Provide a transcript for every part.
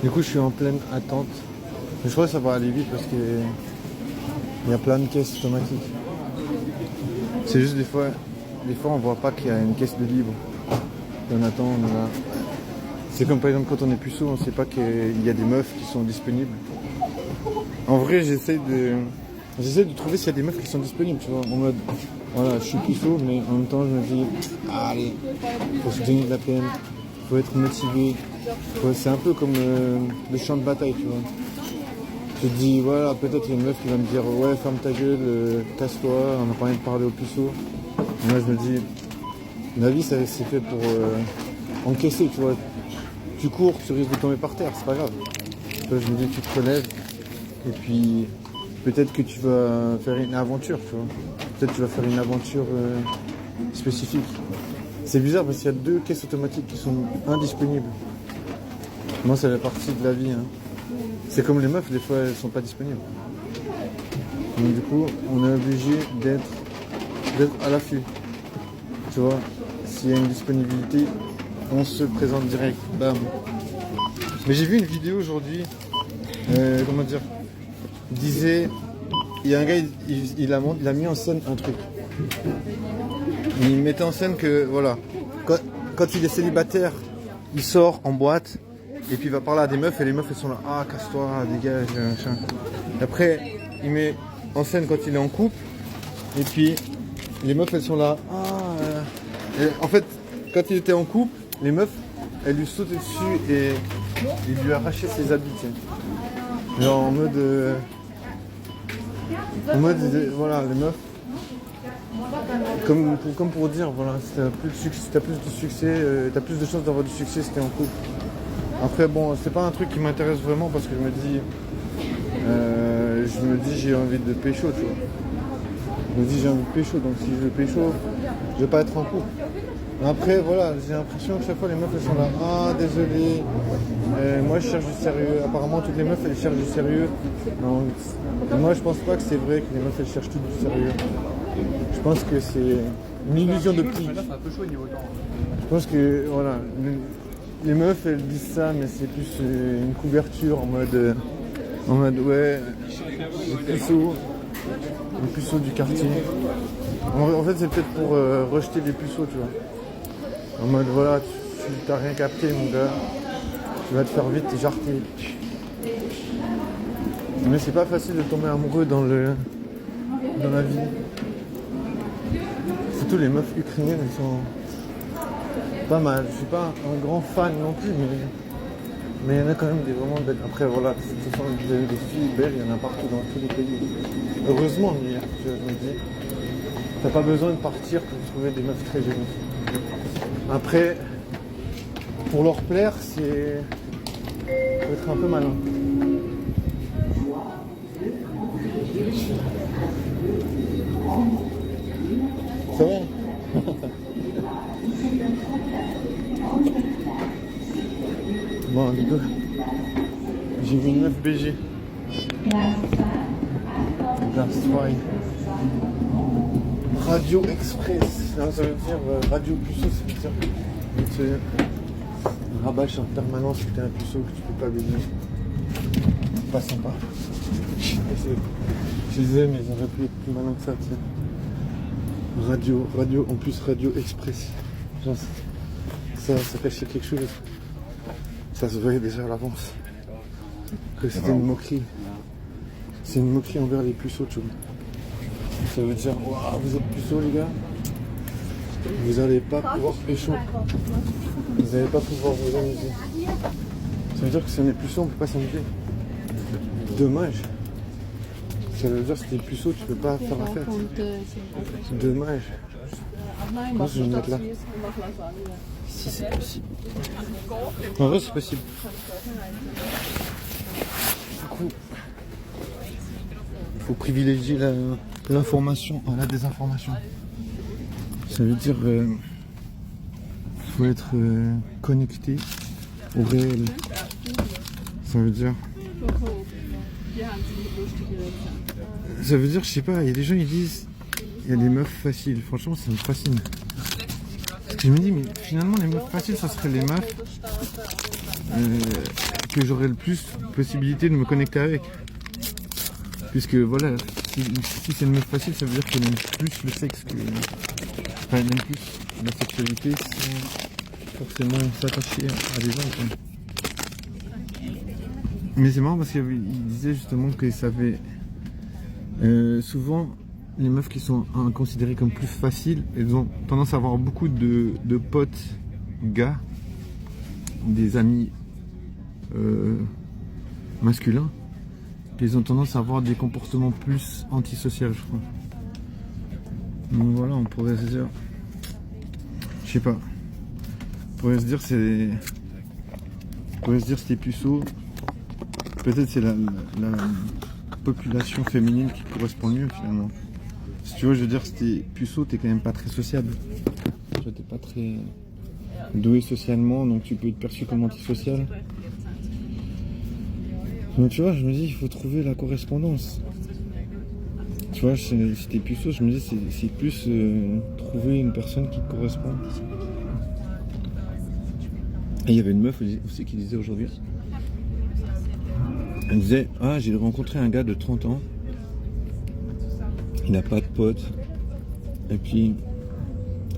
Du coup, je suis en pleine attente. Mais je crois que ça va aller vite parce qu'il y a plein de caisses automatiques. C'est juste des fois on voit pas qu'il y a une caisse de libre. Et on attend, on est là. C'est comme par exemple quand on est puceau, on sait pas qu'il y a des meufs qui sont disponibles. En vrai, j'essaie de trouver s'il y a des meufs qui sont disponibles, tu vois, en mode, voilà, je suis puceau, mais en même temps, je me dis, allez, faut se donner de la peine, faut être motivé. C'est un peu comme le champ de bataille, tu vois. Je te dis, voilà, peut-être il y a une meuf qui va me dire, ouais, ferme ta gueule, casse-toi, on n'a pas envie de parler au puceau. Et moi, je me dis, la vie, c'est fait pour encaisser, tu vois. Tu cours, tu risques de tomber par terre, c'est pas grave. Je me dis, tu te relèves, et puis peut-être que tu vas faire une aventure, tu vois. Peut-être que tu vas faire une aventure spécifique. C'est bizarre parce qu'il y a 2 caisses automatiques qui sont indisponibles. Moi, ça fait partie de la vie. Hein. C'est comme les meufs, des fois, elles sont pas disponibles. Donc du coup, on est obligé d'être à l'affût. Tu vois, s'il y a une disponibilité, on se présente direct. Bam. Mais j'ai vu une vidéo aujourd'hui, comment dire, il disait, il y a un gars, il a mis en scène un truc. Il mettait en scène que, voilà, quand il est célibataire, il sort en boîte, et puis il va parler à des meufs, et les meufs elles sont là, ah casse-toi, dégage, machin. Et après, il met en scène quand il est en couple, et puis les meufs elles sont là, ah. Et en fait, quand il était en couple, les meufs, elles lui sautaient dessus et il lui arrachait ses habits, tu sais. Genre en mode, voilà, les meufs, comme pour dire, voilà, si t'as plus de succès, t'as plus de chances d'avoir du succès si t'es en couple. Après bon, c'est pas un truc qui m'intéresse vraiment parce que je me dis j'ai envie de pécho, tu vois. Je me dis j'ai envie de pécho, donc si je veux pécho, je vais pas être en couple. Après voilà, j'ai l'impression que chaque fois les meufs elles sont là, ah désolé, moi je cherche du sérieux, apparemment toutes les meufs elles cherchent du sérieux. Non, moi je pense pas que c'est vrai que les meufs elles cherchent toutes du sérieux. Je pense que c'est une illusion d'optique. Je pense que voilà, les meufs elles disent ça mais c'est plus une couverture en mode ouais, les puceaux du quartier. En fait c'est peut-être pour rejeter les puceaux, tu vois. En mode voilà, tu t'as rien capté mon gars, tu vas te faire vite et jarter. Mais c'est pas facile de tomber amoureux dans la vie. Surtout les meufs ukrainiennes, elles sont pas mal. Je suis pas un grand fan non plus, mais il y en a quand même des vraiment belles. Après voilà, ce sont des filles belles, il y en a partout dans tous les pays. Heureusement, mais je me dis, t'as pas besoin de partir pour trouver des meufs très jolies. Après, pour leur plaire, faut être un peu malin. Ça va? Bon, du coup, j'ai vu une meuf BG. Radio Express. Non, ça veut dire radio puceau, ça veut dire un rabâche en permanence que t'es un puceau que tu peux pas baigner. Pas sympa. Je disais, mais ils auraient pu être plus malins que ça, tu sais. Radio, en plus Radio Express. Genre, ça cachait quelque chose. Ça se voyait déjà à l'avance. Que c'était une moquerie. C'est une moquerie envers les puceaux, tu vois. Ça veut dire, waouh, vous êtes puceaux, les gars. Vous n'allez pas pouvoir pécho. Vous n'allez pas pouvoir vous amuser. Ça veut dire que si on est puceau, on ne peut pas s'amuser. Dommage. Ça veut dire que si t'es puceau, tu peux pas faire la fête. Dommage. Moi, je vais me mettre là. Si c'est possible. En vrai, c'est possible. Du coup, il faut privilégier l'information à la désinformation. Ça veut dire faut être connecté au réel. Ça veut dire, je sais pas, il y a des gens qui disent il y a des meufs faciles. Franchement, ça me fascine. Parce que je me dis, mais finalement, les meufs faciles, ça serait les meufs que j'aurai le plus possibilité de me connecter avec. Puisque voilà, si c'est une meuf facile, ça veut dire qu'elle aime plus le sexe que... Enfin, elle aime plus la sexualité sans forcément s'attacher à des gens, quoi. Mais c'est marrant parce qu'il disait justement que ça avait... souvent, les meufs qui sont considérées comme plus faciles, elles ont tendance à avoir beaucoup de potes gars, des amis masculins. Ils ont tendance à avoir des comportements plus antisociaux, je crois. Donc voilà, on pourrait se dire... Je sais pas. On pourrait se dire c'est... On pourrait se dire c'était puceau. Peut-être c'est la population féminine qui correspond mieux finalement. Si tu vois, je veux dire, si t'es puceau, t'es quand même pas très sociable. Tu vois, t'es pas très doué socialement, donc tu peux être perçu comme antisocial. Donc tu vois, je me dis, il faut trouver la correspondance. Tu vois, si t'es puceau, je me dis, c'est plus trouver une personne qui te correspond. Et il y avait une meuf aussi qui disait aujourd'hui, elle disait, ah, j'ai rencontré un gars de 30 ans, il n'a pas de potes, et puis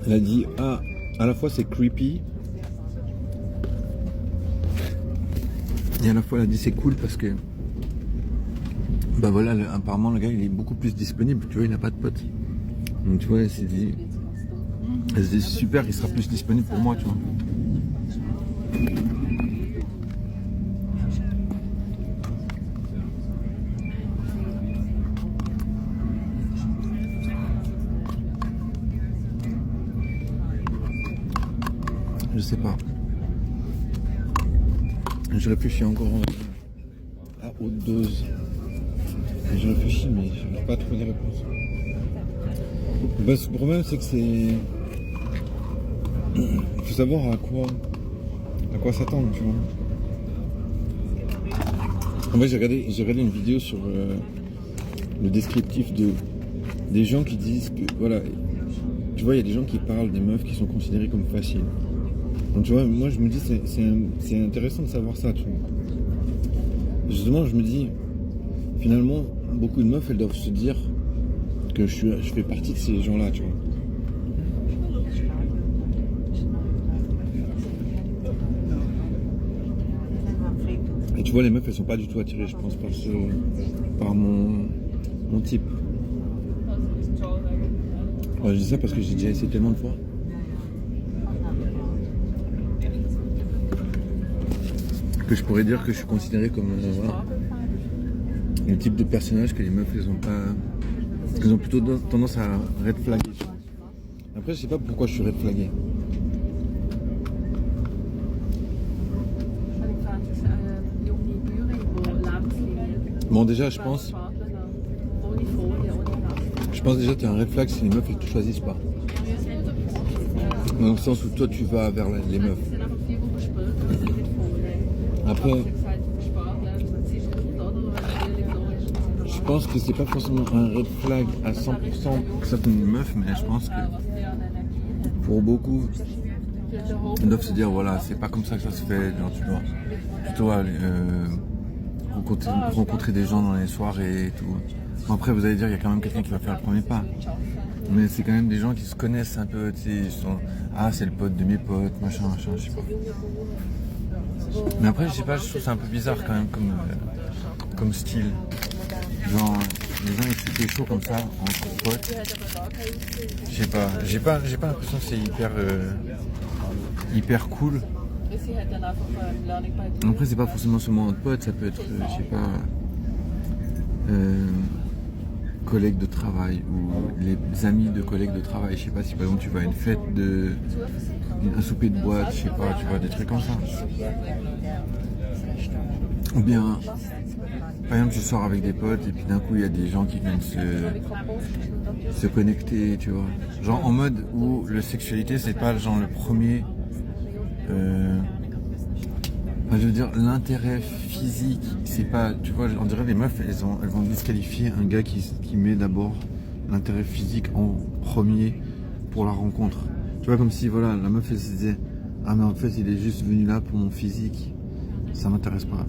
elle a dit, ah, à la fois c'est creepy, et à la fois elle a dit c'est cool parce que bah voilà, apparemment le gars il est beaucoup plus disponible, tu vois, il n'a pas de potes. Donc tu vois, elle s'est dit super, il sera plus disponible pour moi, tu vois. Je sais pas. Je réfléchis encore à haute dose. Je réfléchis, mais je n'arrive pas à trouver des réponses. Bah, le problème, c'est que c'est... Il faut savoir à quoi s'attendre, tu vois. En fait, j'ai regardé une vidéo sur le descriptif des gens qui disent que, voilà, tu vois, il y a des gens qui parlent des meufs qui sont considérées comme faciles. Donc tu vois, moi je me dis c'est intéressant de savoir ça, tu vois. Justement, je me dis, finalement, beaucoup de meufs, elles doivent se dire que je fais partie de ces gens-là, tu vois. Et tu vois, les meufs, elles sont pas du tout attirées, je pense, par mon type. Alors, je dis ça parce que j'ai déjà essayé tellement de fois. Que je pourrais dire que je suis considéré comme voilà, le type de personnage que les meufs elles ont plutôt tendance à red flaguer. Après je sais pas pourquoi je suis red flagué. Bon déjà je pense déjà que tu as un red flag si les meufs elles te choisissent pas. Dans le sens où toi tu vas vers les meufs. Après, je pense que c'est pas forcément un red flag à 100% pour certaines meufs, mais je pense que pour beaucoup, ils doivent se dire voilà, c'est pas comme ça que ça se fait. Genre, tu dois plutôt aller rencontrer des gens dans les soirées et tout. Bon, après, vous allez dire il y a quand même quelqu'un qui va faire le premier pas, mais c'est quand même des gens qui se connaissent un peu. Tu sais, ils sont ah c'est le pote de mes potes, machin, je sais pas. Mais après, je sais pas, je trouve ça un peu bizarre quand même comme style. Genre, les gens ils se pécho comme ça, entre potes. Je sais pas, j'ai pas l'impression que c'est hyper cool. Après, c'est pas forcément seulement entre potes, ça peut être, je sais pas, collègues de travail ou les amis de collègues de travail. Je sais pas si par exemple tu vas à une fête un souper de boîte, je sais pas, tu vois, des trucs comme ça. Ou bien, par exemple, tu sors avec des potes et puis d'un coup, il y a des gens qui viennent se connecter, tu vois. Genre en mode où la sexualité, c'est pas genre le premier... je veux dire, l'intérêt physique, c'est pas... Tu vois, on dirait les meufs, elles vont disqualifier un gars qui met d'abord l'intérêt physique en premier pour la rencontre. Tu vois, comme si, voilà, la meuf, elle se disait « Ah, mais en fait, il est juste venu là pour mon physique. » Ça m'intéresse pas.